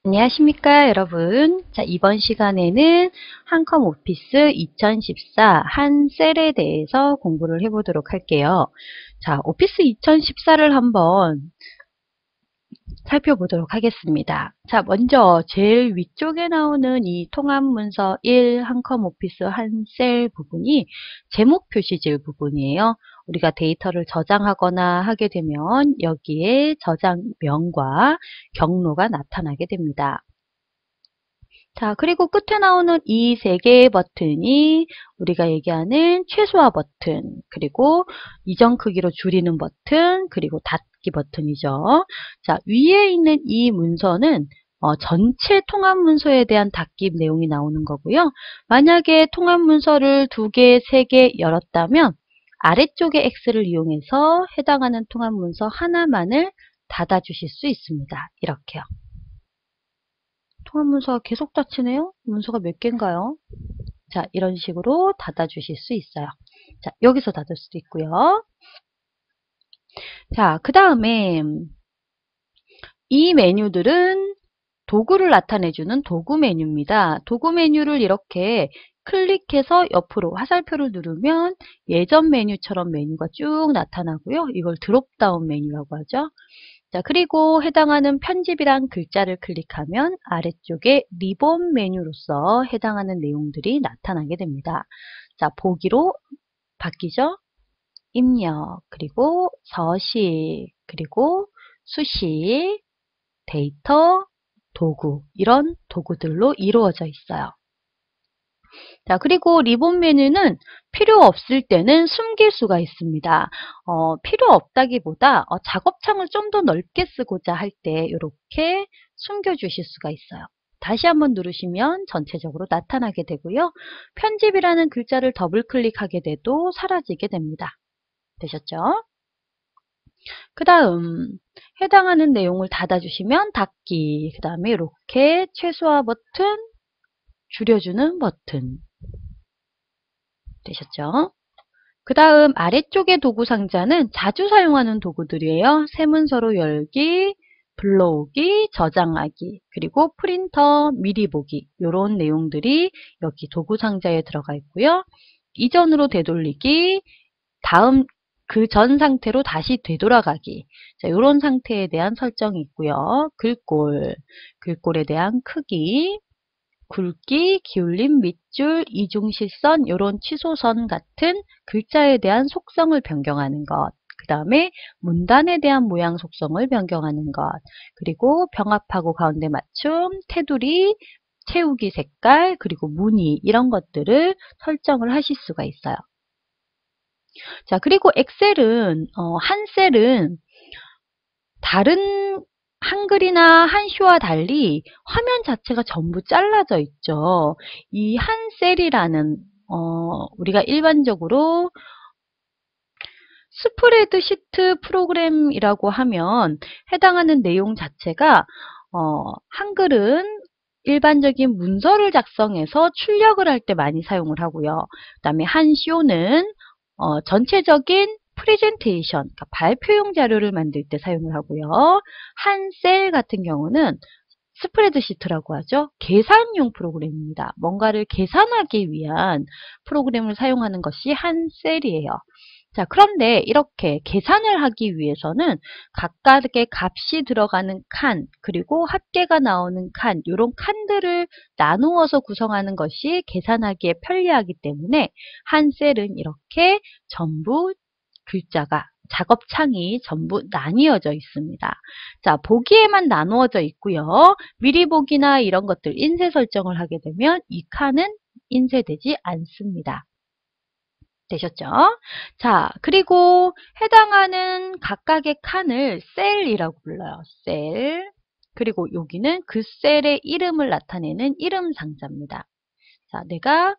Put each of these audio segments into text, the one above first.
안녕하십니까, 여러분. 자, 이번 시간에는 한컴 오피스 2014 한 셀에 대해서 공부를 해보도록 할게요. 자, 오피스 2014를 한번 살펴보도록 하겠습니다. 자, 먼저 제일 위쪽에 나오는 이 통합문서 1 한컴 오피스 한 셀 부분이 제목 표시질 부분이에요. 우리가 데이터를 저장하거나 하게 되면 여기에 저장명과 경로가 나타나게 됩니다. 자, 그리고 끝에 나오는 이 세 개의 버튼이 우리가 얘기하는 최소화 버튼, 그리고 이전 크기로 줄이는 버튼, 그리고 닫기 버튼이죠. 자, 위에 있는 이 문서는 전체 통합 문서에 대한 닫기 내용이 나오는 거고요. 만약에 통합 문서를 2개, 3개 열었다면 아래쪽에 X를 이용해서 해당하는 통합 문서 하나만을 닫아 주실 수 있습니다. 이렇게요. 통합 문서가 계속 닫히네요. 문서가 몇 개인가요? 자, 이런 식으로 닫아 주실 수 있어요. 자, 여기서 닫을 수도 있고요. 자, 그 다음에 이 메뉴들은 도구를 나타내주는 도구 메뉴입니다. 도구 메뉴를 이렇게 클릭해서 옆으로 화살표를 누르면 예전 메뉴처럼 메뉴가 쭉 나타나고요. 이걸 드롭다운 메뉴라고 하죠. 자, 그리고 해당하는 편집이란 글자를 클릭하면 아래쪽에 리본 메뉴로서 해당하는 내용들이 나타나게 됩니다. 자, 보기로 바뀌죠? 입력, 그리고 서식, 그리고 수식, 데이터, 도구, 이런 도구들로 이루어져 있어요. 자, 그리고 리본 메뉴는 필요 없을 때는 숨길 수가 있습니다. 필요 없다기보다 작업창을 좀 더 넓게 쓰고자 할 때 이렇게 숨겨 주실 수가 있어요. 다시 한번 누르시면 전체적으로 나타나게 되고요. 편집이라는 글자를 더블 클릭하게 돼도 사라지게 됩니다. 되셨죠? 그 다음 해당하는 내용을 닫아주시면 닫기, 그 다음에 이렇게 최소화 버튼, 줄여주는 버튼 되셨죠? 그 다음 아래쪽의 도구 상자는 자주 사용하는 도구들이에요. 세문서로 열기, 불러오기, 저장하기, 그리고 프린터, 미리 보기 이런 내용들이 여기 도구 상자에 들어가 있고요. 이전으로 되돌리기, 다음 그 전 상태로 다시 되돌아가기, 자, 이런 상태에 대한 설정이 있고요. 글꼴에 대한 크기, 굵기, 기울림, 밑줄, 이중실선, 이런 취소선 같은 글자에 대한 속성을 변경하는 것, 그 다음에 문단에 대한 모양 속성을 변경하는 것, 그리고 병합하고 가운데 맞춤, 테두리, 채우기 색깔, 그리고 무늬 이런 것들을 설정을 하실 수가 있어요. 자, 그리고 엑셀은 한 셀은 다른 한글이나 한쇼와 달리 화면 자체가 전부 잘라져 있죠. 이 한 셀이라는 우리가 일반적으로 스프레드시트 프로그램이라고 하면 해당하는 내용 자체가 한글은 일반적인 문서를 작성해서 출력을 할 때 많이 사용을 하고요. 그 다음에 한쇼는 전체적인 프레젠테이션, 그러니까 발표용 자료를 만들 때 사용을 하고요. 한 셀 같은 경우는 스프레드시트라고 하죠. 계산용 프로그램입니다. 뭔가를 계산하기 위한 프로그램을 사용하는 것이 한 셀이에요. 자, 그런데 이렇게 계산을 하기 위해서는 각각의 값이 들어가는 칸, 그리고 합계가 나오는 칸, 이런 칸들을 나누어서 구성하는 것이 계산하기에 편리하기 때문에 한 셀은 이렇게 전부 글자가 작업창이 전부 나뉘어져 있습니다. 자, 보기에만 나누어져 있고요. 미리 보기나 이런 것들 인쇄 설정을 하게 되면 이 칸은 인쇄되지 않습니다. 되셨죠? 자, 그리고 해당하는 각각의 칸을 셀이라고 불러요. 셀. 그리고 여기는 그 셀의 이름을 나타내는 이름 상자입니다. 자, 내가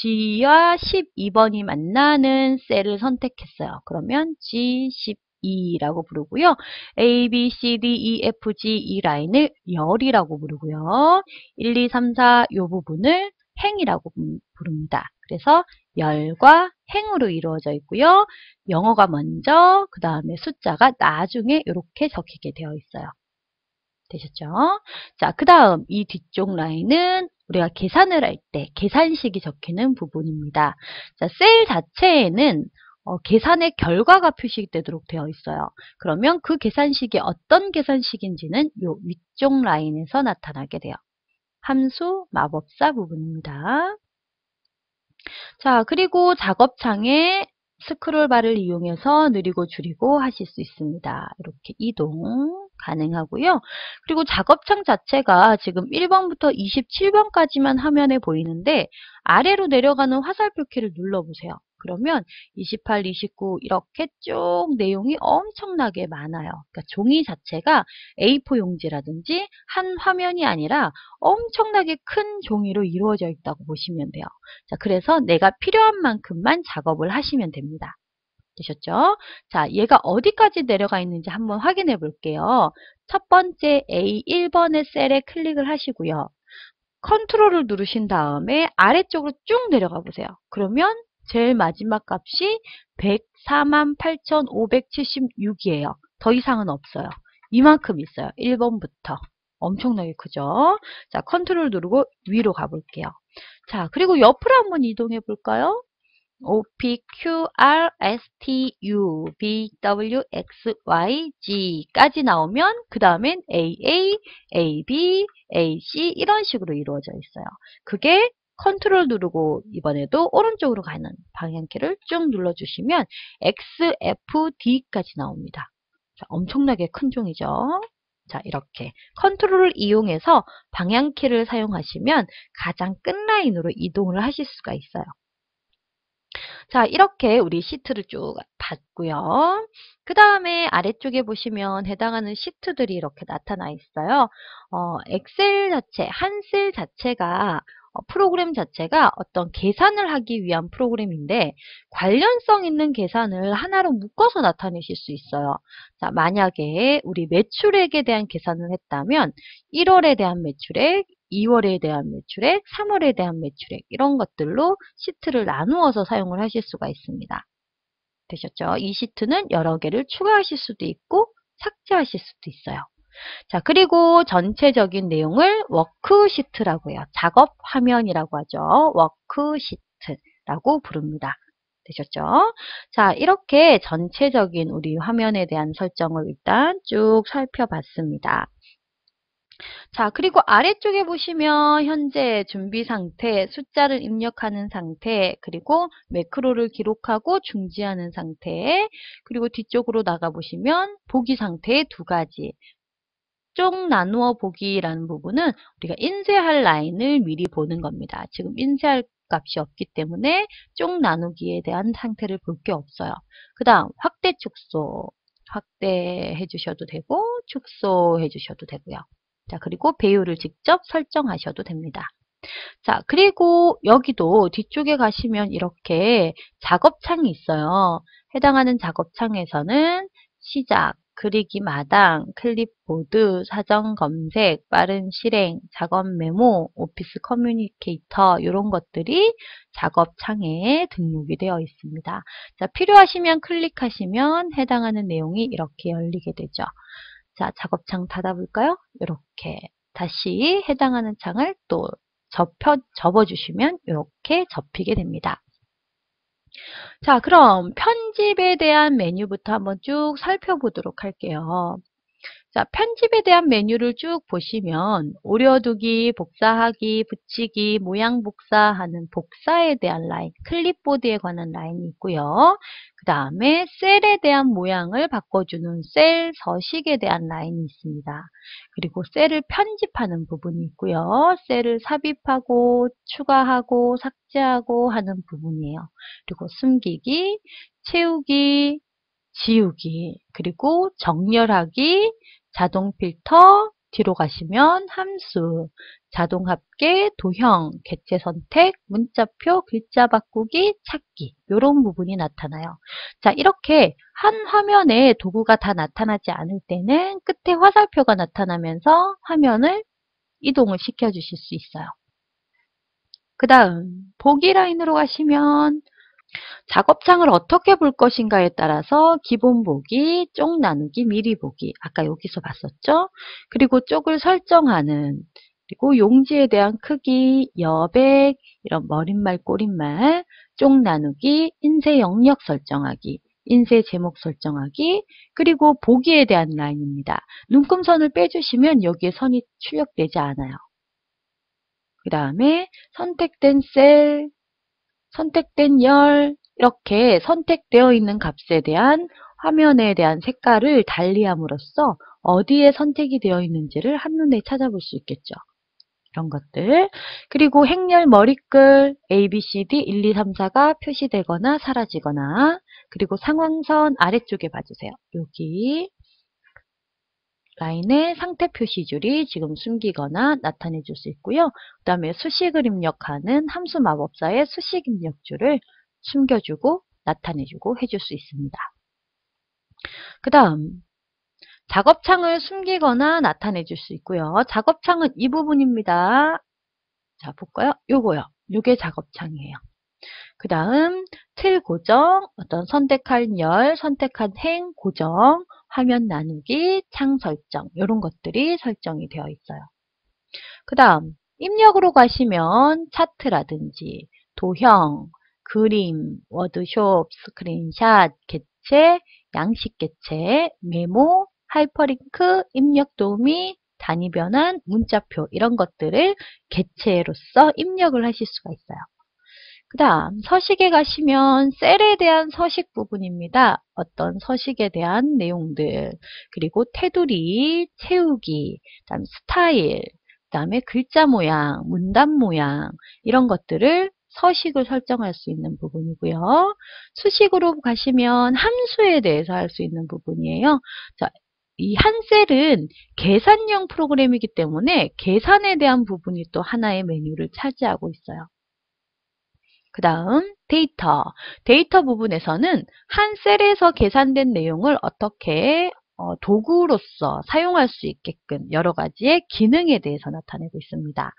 G와 12번이 만나는 셀을 선택했어요. 그러면 G12라고 부르고요. A, B, C, D, E, F, G 이 라인을 열이라고 부르고요. 1, 2, 3, 4 이 부분을 행이라고 부릅니다. 그래서 열과 행으로 이루어져 있고요. 영어가 먼저, 그 다음에 숫자가 나중에 이렇게 적히게 되어 있어요. 되셨죠? 자, 그 다음 이 뒤쪽 라인은 우리가 계산을 할 때 계산식이 적히는 부분입니다. 자, 셀 자체에는 계산의 결과가 표시되도록 되어 있어요. 그러면 그 계산식이 어떤 계산식인지는 요 위쪽 라인에서 나타나게 돼요. 함수 마법사 부분입니다. 자, 그리고 작업창에 스크롤바를 이용해서 느리고 줄이고 하실 수 있습니다. 이렇게 이동 가능하고요. 그리고 작업창 자체가 지금 1번부터 27번까지만 화면에 보이는데 아래로 내려가는 화살표 키를 눌러보세요. 그러면 28, 29 이렇게 쭉 내용이 엄청나게 많아요. 그러니까 종이 자체가 A4 용지라든지 한 화면이 아니라 엄청나게 큰 종이로 이루어져 있다고 보시면 돼요. 자, 그래서 내가 필요한 만큼만 작업을 하시면 됩니다. 되셨죠? 자, 얘가 어디까지 내려가 있는지 한번 확인해 볼게요. 첫 번째 A1번의 셀에 클릭을 하시고요. 컨트롤을 누르신 다음에 아래쪽으로 쭉 내려가 보세요. 그러면 제일 마지막 값이 148,576이에요. 더 이상은 없어요. 이만큼 있어요. 1번부터. 엄청나게 크죠? 자, 컨트롤 누르고 위로 가볼게요. 자, 그리고 옆으로 한번 이동해 볼까요? O, P, Q, R, S, T, U, V, W, X, Y, G까지 나오면 그 다음엔 A, A, A, B, A, C 이런 식으로 이루어져 있어요. 그게 컨트롤 누르고 이번에도 오른쪽으로 가는 방향키를 쭉 눌러주시면 X, F, D까지 나옵니다. 자, 엄청나게 큰 종이죠. 자, 이렇게 컨트롤을 이용해서 방향키를 사용하시면 가장 끝라인으로 이동을 하실 수가 있어요. 자, 이렇게 우리 시트를 쭉 봤고요. 그 다음에 아래쪽에 보시면 해당하는 시트들이 이렇게 나타나 있어요. 엑셀 자체, 한 셀 자체가 프로그램 자체가 어떤 계산을 하기 위한 프로그램인데 관련성 있는 계산을 하나로 묶어서 나타내실 수 있어요. 자, 만약에 우리 매출액에 대한 계산을 했다면 1월에 대한 매출액, 2월에 대한 매출액, 3월에 대한 매출액 이런 것들로 시트를 나누어서 사용을 하실 수가 있습니다. 되셨죠? 이 시트는 여러 개를 추가하실 수도 있고 삭제하실 수도 있어요. 자, 그리고 전체적인 내용을 워크시트라고 해요. 작업 화면이라고 하죠. 워크시트라고 부릅니다. 되셨죠? 자, 이렇게 전체적인 우리 화면에 대한 설정을 일단 쭉 살펴봤습니다. 자, 그리고 아래쪽에 보시면 현재 준비 상태, 숫자를 입력하는 상태, 그리고 매크로를 기록하고 중지하는 상태, 그리고 뒤쪽으로 나가 보시면 보기 상태 두 가지. 쪽 나누어 보기라는 부분은 우리가 인쇄할 라인을 미리 보는 겁니다. 지금 인쇄할 값이 없기 때문에 쪽 나누기에 대한 상태를 볼 게 없어요. 그 다음 확대 축소, 확대해 주셔도 되고 축소해 주셔도 되고요. 자, 그리고 배율을 직접 설정하셔도 됩니다. 자, 그리고 여기도 뒤쪽에 가시면 이렇게 작업창이 있어요. 해당하는 작업창에서는 시작, 그리기 마당, 클립보드, 사전 검색, 빠른 실행, 작업 메모, 오피스 커뮤니케이터 이런 것들이 작업창에 등록이 되어 있습니다. 자, 필요하시면 클릭하시면 해당하는 내용이 이렇게 열리게 되죠. 자, 작업창 닫아볼까요? 이렇게 다시 해당하는 창을 또 접어주시면 이렇게 접히게 됩니다. 자, 그럼 편집에 대한 메뉴부터 한번 쭉 살펴보도록 할게요. 자, 편집에 대한 메뉴를 쭉 보시면 오려두기, 복사하기, 붙이기, 모양 복사하는 복사에 대한 라인, 클립보드에 관한 라인이 있고요. 그 다음에 셀에 대한 모양을 바꿔주는 셀 서식에 대한 라인이 있습니다. 그리고 셀을 편집하는 부분이 있고요. 셀을 삽입하고 추가하고 삭제하고 하는 부분이에요. 그리고 숨기기, 채우기, 지우기, 그리고 정렬하기, 자동 필터, 뒤로 가시면 함수, 자동 합계, 도형, 객체 선택, 문자표, 글자 바꾸기, 찾기 이런 부분이 나타나요. 자, 이렇게 한 화면에 도구가 다 나타나지 않을 때는 끝에 화살표가 나타나면서 화면을 이동을 시켜 주실 수 있어요. 그 다음 보기 라인으로 가시면 작업창을 어떻게 볼 것인가에 따라서 기본 보기, 쪽 나누기, 미리 보기. 아까 여기서 봤었죠? 그리고 쪽을 설정하는, 그리고 용지에 대한 크기, 여백, 이런 머릿말, 꼬릿말, 쪽 나누기, 인쇄 영역 설정하기, 인쇄 제목 설정하기, 그리고 보기에 대한 라인입니다. 눈금선을 빼주시면 여기에 선이 출력되지 않아요. 그 다음에 선택된 셀, 선택된 열, 이렇게 선택되어 있는 값에 대한 화면에 대한 색깔을 달리함으로써 어디에 선택이 되어 있는지를 한눈에 찾아볼 수 있겠죠. 이런 것들. 그리고 행렬 머리글 A, B, C, D 1, 2, 3, 4가 표시되거나 사라지거나, 그리고 상황선 아래쪽에 봐주세요. 여기 라인의 상태 표시줄이 지금 숨기거나 나타내 줄 수 있고요. 그 다음에 수식을 입력하는 함수 마법사의 수식 입력줄을 숨겨주고 나타내주고 해줄 수 있습니다. 그 다음 작업창을 숨기거나 나타내 줄 수 있고요. 작업창은 이 부분입니다. 자, 볼까요? 요거요. 요게 작업창이에요. 그 다음 틀 고정, 어떤 선택한 열, 선택한 행 고정, 화면 나누기, 창 설정 이런 것들이 설정이 되어 있어요. 그 다음 입력으로 가시면 차트라든지 도형, 그림, 워드숍, 스크린샷, 개체, 양식 개체, 메모, 하이퍼링크, 입력 도우미, 단위 변환, 문자표 이런 것들을 개체로서 입력을 하실 수가 있어요. 그 다음 서식에 가시면 셀에 대한 서식 부분입니다. 어떤 서식에 대한 내용들, 그리고 테두리, 채우기, 그다음 스타일, 그다음에 글자 모양, 문단 모양 이런 것들을 서식을 설정할 수 있는 부분이고요. 수식으로 가시면 함수에 대해서 할 수 있는 부분이에요. 자, 이 한 셀은 계산형 프로그램이기 때문에 계산에 대한 부분이 또 하나의 메뉴를 차지하고 있어요. 그 다음 데이터. 데이터 부분에서는 한 셀에서 계산된 내용을 어떻게 도구로서 사용할 수 있게끔 여러 가지의 기능에 대해서 나타내고 있습니다.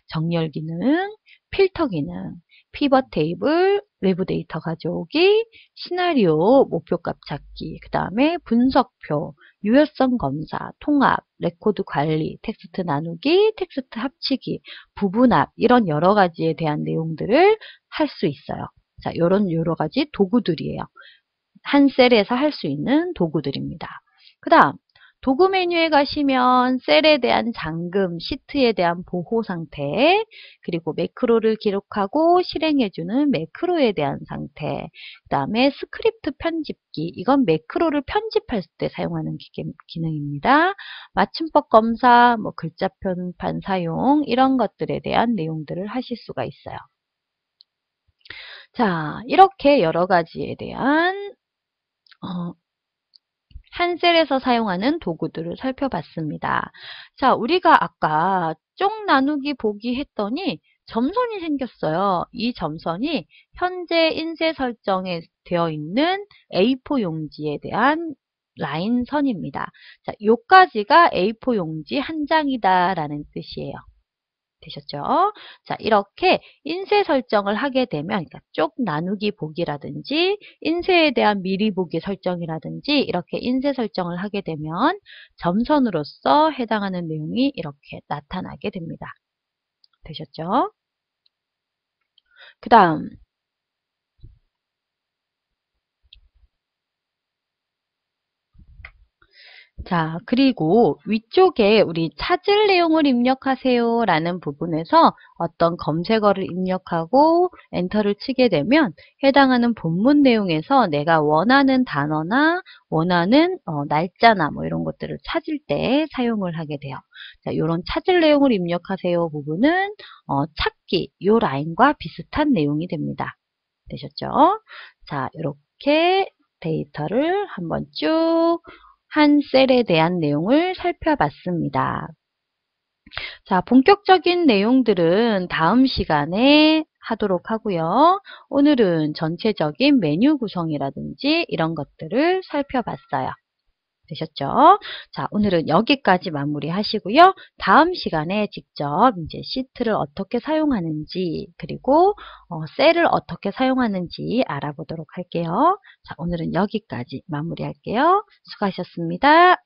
정렬 기능, 필터 기능, 피벗 테이블, 외부 데이터 가져오기, 시나리오, 목표값 찾기, 그 다음에 분석표, 유효성 검사, 통합, 레코드 관리, 텍스트 나누기, 텍스트 합치기, 부분합 이런 여러 가지에 대한 내용들을 할 수 있어요. 자, 이런 여러 가지 도구들이에요. 한 셀에서 할 수 있는 도구들입니다. 그 다음 도구 메뉴에 가시면 셀에 대한 잠금, 시트에 대한 보호 상태, 그리고 매크로를 기록하고 실행해주는 매크로에 대한 상태, 그 다음에 스크립트 편집기, 이건 매크로를 편집할 때 사용하는 기능입니다. 맞춤법 검사, 뭐 글자 표현판 사용 이런 것들에 대한 내용들을 하실 수가 있어요. 자, 이렇게 여러 가지에 대한 한 셀에서 사용하는 도구들을 살펴봤습니다. 자, 우리가 아까 쪽 나누기 보기 했더니 점선이 생겼어요. 이 점선이 현재 인쇄 설정에 되어 있는 A4 용지에 대한 라인 선입니다. 자, 요까지가 A4 용지 한 장이다라는 뜻이에요. 되셨죠? 자, 이렇게 인쇄 설정을 하게 되면, 그러니까 쪽 나누기 보기라든지, 인쇄에 대한 미리 보기 설정이라든지, 이렇게 인쇄 설정을 하게 되면, 점선으로서 해당하는 내용이 이렇게 나타나게 됩니다. 되셨죠? 그 다음, 자, 그리고 위쪽에 우리 찾을 내용을 입력하세요 라는 부분에서 어떤 검색어를 입력하고 엔터를 치게 되면 해당하는 본문 내용에서 내가 원하는 단어나 원하는 날짜나 뭐 이런 것들을 찾을 때 사용을 하게 돼요. 자, 이런 찾을 내용을 입력하세요 부분은 찾기, 이 라인과 비슷한 내용이 됩니다. 되셨죠? 자, 이렇게 데이터를 한번 쭉 한 셀에 대한 내용을 살펴봤습니다. 자, 본격적인 내용들은 다음 시간에 하도록 하고요. 오늘은 전체적인 메뉴 구성이라든지 이런 것들을 살펴봤어요. 되셨죠? 자, 오늘은 여기까지 마무리 하시고요. 다음 시간에 직접 이제 시트를 어떻게 사용하는지, 그리고 셀을 어떻게 사용하는지 알아보도록 할게요. 자, 오늘은 여기까지 마무리할게요. 수고하셨습니다.